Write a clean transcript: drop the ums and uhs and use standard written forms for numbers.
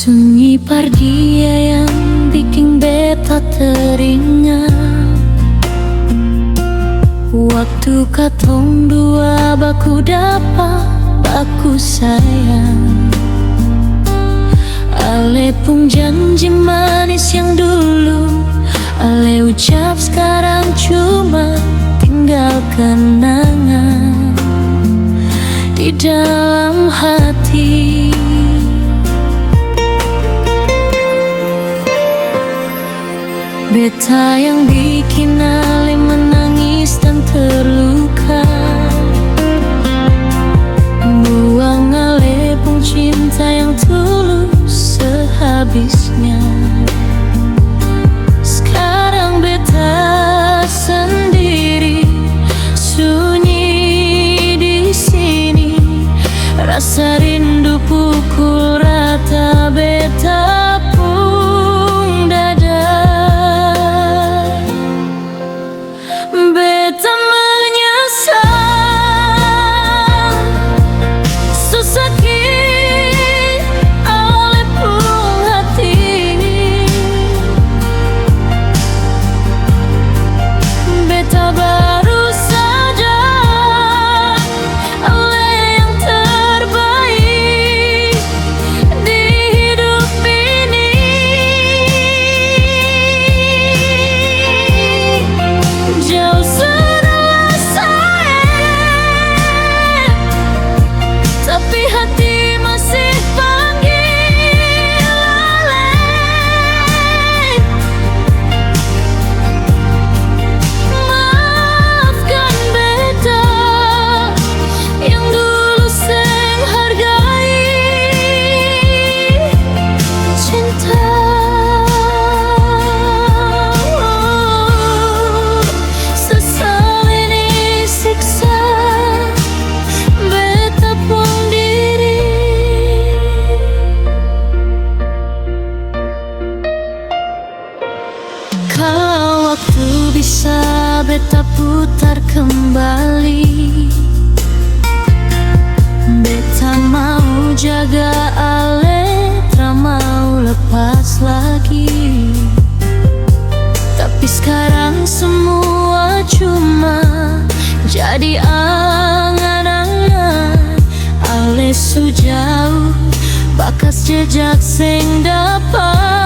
Sunyi pardia yang bikin beta teringat waktu katong dua baku dapa, baku sayang. Ale pun janji manis yang dulu ale ucap sekarang cuma tinggal kenangan di dalam hati. Beta yang bikin ale menangis dan terluka, buang ale pun cinta yang tulus sehabisnya. Sekarang beta sendiri, sunyi di sini, rasa rindu pukul rata beta. Kalau waktu bisa beta putar kembali, beta mau jaga ale, tak mau lepas lagi. Tapi sekarang semua cuma jadi angan-angan. Ale sejauh bakas jejak sing dapat